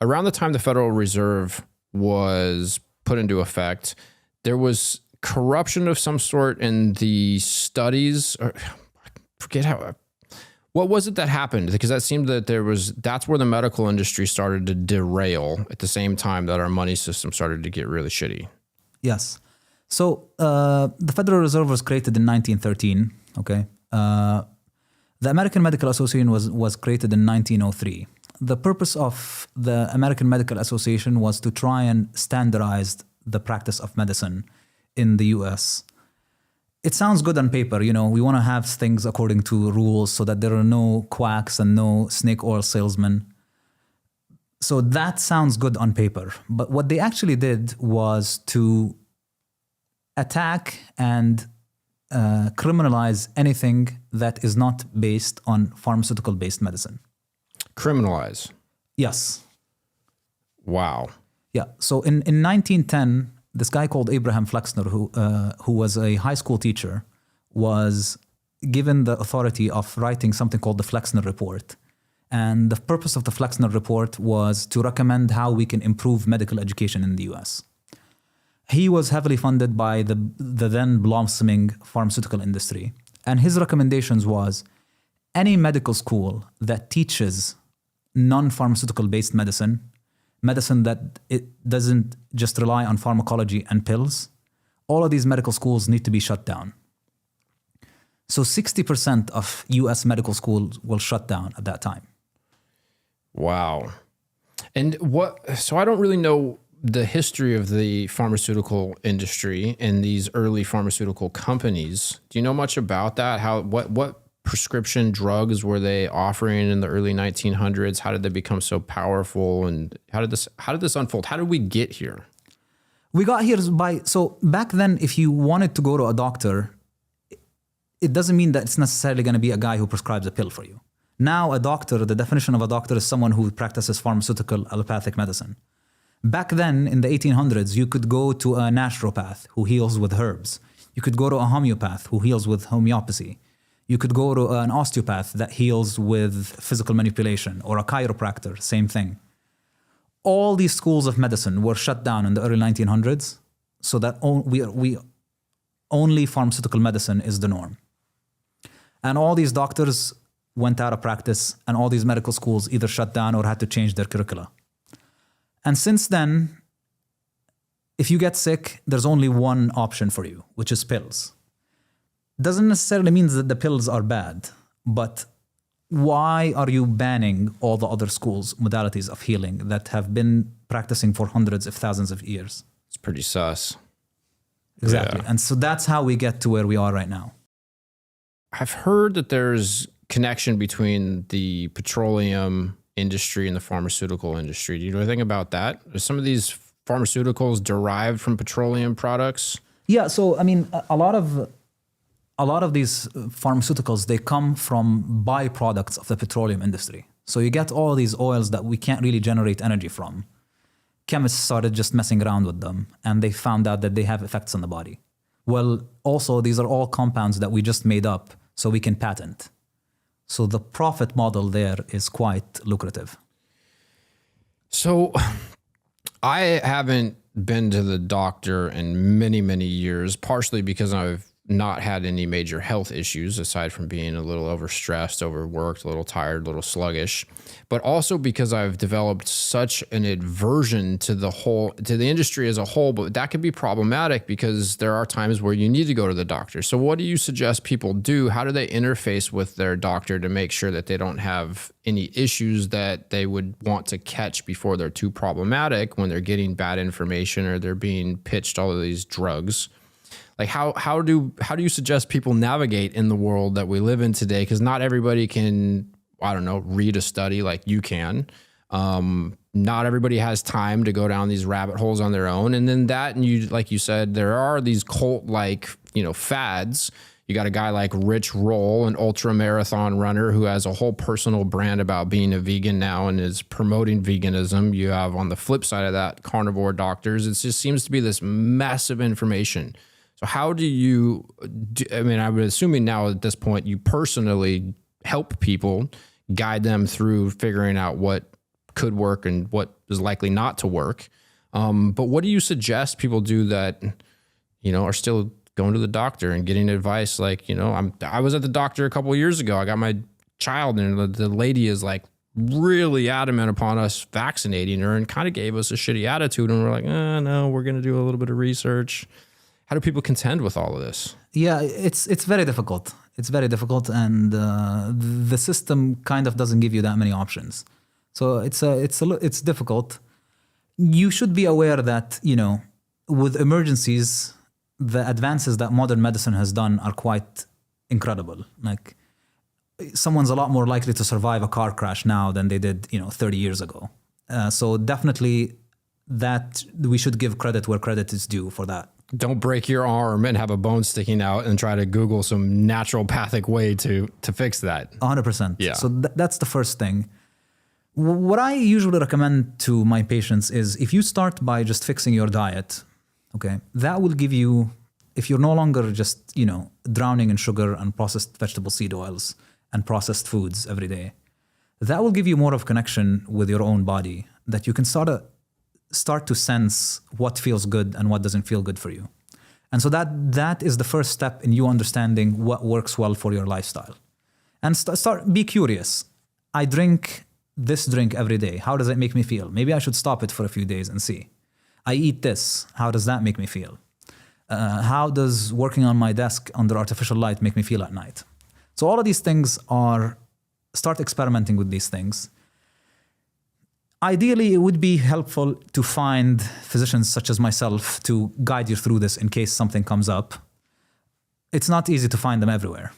around the time the Federal Reserve was put into effect, there was corruption of some sort in the studies. Or, I forget how. What was it that happened? Because that seemed that that's where the medical industry started to derail at the same time that our money system started to get really shitty. Yes. So the Federal Reserve was created in 1913. Okay. The American Medical Association was created in 1903. The purpose of the American Medical Association was to try and standardize the practice of medicine in the US. It sounds good on paper, we want to have things according to rules so that there are no quacks and no snake oil salesmen. So that sounds good on paper. But what they actually did was to attack and criminalize anything that is not based on pharmaceutical-based medicine. Criminalize? Yes. Wow. Yeah. So in 1910, this guy called Abraham Flexner, who was a high school teacher, was given the authority of writing something called the Flexner Report. And the purpose of the Flexner Report was to recommend how we can improve medical education in the US. He was heavily funded by the then blossoming pharmaceutical industry. And his recommendations was any medical school that teaches non-pharmaceutical based medicine that it doesn't just rely on pharmacology and pills, all of these medical schools need to be shut down. So 60% of US medical schools will shut down at that time. Wow. And so I don't really know the history of the pharmaceutical industry and these early pharmaceutical companies. Do you know much about that? What prescription drugs were they offering in the early 1900s? How did they become so powerful? And how did this unfold? How did we get here? We got here so back then, if you wanted to go to a doctor, it doesn't mean that it's necessarily going to be a guy who prescribes a pill for you. Now, a doctor, the definition of a doctor is someone who practices pharmaceutical allopathic medicine. Back then, in the 1800s, you could go to a naturopath who heals with herbs. You could go to a homeopath who heals with homeopathy. You could go to an osteopath that heals with physical manipulation, or a chiropractor, same thing. All these schools of medicine were shut down in the early 1900s, so that only pharmaceutical medicine is the norm. And all these doctors went out of practice, and all these medical schools either shut down or had to change their curricula. And since then, if you get sick, there's only one option for you, which is pills. Doesn't necessarily mean that the pills are bad, but why are you banning all the other schools, modalities of healing that have been practicing for hundreds of thousands of years? It's pretty sus. Exactly. Yeah. And so that's how we get to where we are right now. I've heard that there's connection between the petroleum industry and the pharmaceutical industry. Do you know anything about that? Are some of these pharmaceuticals derived from petroleum products? Yeah. So, I mean, a lot of these pharmaceuticals, they come from byproducts of the petroleum industry. So you get all these oils that we can't really generate energy from. Chemists started just messing around with them, and they found out that they have effects on the body. Well, also, these are all compounds that we just made up so we can patent. So the profit model there is quite lucrative. So I haven't been to the doctor in many, many years, partially because I've not had any major health issues aside from being a little overstressed, overworked, a little tired, a little sluggish, but also because I've developed such an aversion to the industry as a whole. But that could be problematic because there are times where you need to go to the doctor. So what do you suggest people do? How do they interface with their doctor to make sure that they don't have any issues that they would want to catch before they're too problematic when they're getting bad information or they're being pitched all of these drugs? Like how do you suggest people navigate in the world that we live in today? Because not everybody can, read a study like you can. Not everybody has time to go down these rabbit holes on their own. And then like you said, there are these cult-like, fads. You got a guy like Rich Roll, an ultra marathon runner who has a whole personal brand about being a vegan now and is promoting veganism. You have on the flip side of that, carnivore doctors. It just seems to be this massive information. So how do you, I'm assuming now at this point, you personally help people, guide them through figuring out what could work and what is likely not to work. But what do you suggest people do that, are still going to the doctor and getting advice? Like, I was at the doctor a couple of years ago. I got my child, and the lady is like really adamant upon us vaccinating her and kind of gave us a shitty attitude. And we're like, no, we're going to do a little bit of research. How do people contend with all of this? Yeah, it's very difficult. It's very difficult, and the system kind of doesn't give you that many options. So it's difficult. You should be aware that, with emergencies, the advances that modern medicine has done are quite incredible. Like, someone's a lot more likely to survive a car crash now than they did, 30 years ago. So definitely that we should give credit where credit is due for that. Don't break your arm and have a bone sticking out and try to Google some naturopathic way to fix that. 100%. Yeah. So that's the first thing. What I usually recommend to my patients is if you start by just fixing your diet, okay, that will give you, if you're no longer just, drowning in sugar and processed vegetable seed oils and processed foods every day, that will give you more of connection with your own body, that you can start to sense what feels good and what doesn't feel good for you. And so that is the first step in you understanding what works well for your lifestyle. And be curious. I drink this drink every day. How does it make me feel? Maybe I should stop it for a few days and see. I eat this. How does that make me feel? How does working on my desk under artificial light make me feel at night? So all of these things start experimenting with these things. Ideally, it would be helpful to find physicians such as myself to guide you through this in case something comes up. It's not easy to find them everywhere.